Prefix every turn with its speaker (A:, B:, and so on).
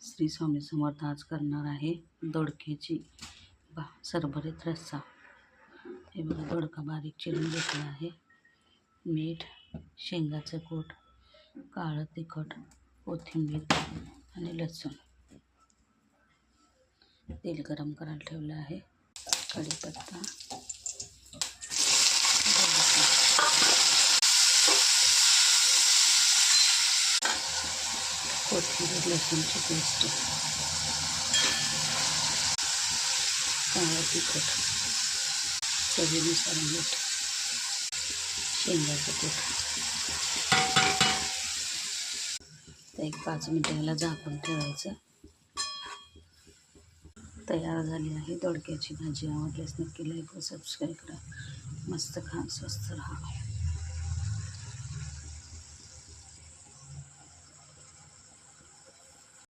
A: श्री स्वामी समर्थ. आज करणार आहे दोडक्याची सरभरीत रस्सा. हे बघा, दोडका बारीक चिरून घेतला आहे. मीठ, शेंगाचं कूट, काळं तिखट, कोथिंबीर आणि लसूण. तेल गरम करायला ठेवलं आहे. कढीपत्ता, कोथिंबीर, लसूणची पेस्ट, काळं तिखट, चवीनुसार मीठ, शेंगाचं कूट. तर एक 5 मिनिटं याला झाकून ठेवायचं. तयार झाली आहे दोडक्याची भाजी. आवडल्यास नक्की लाईक व सबस्क्राईब करा. मस्त खा, स्वस्त राहा.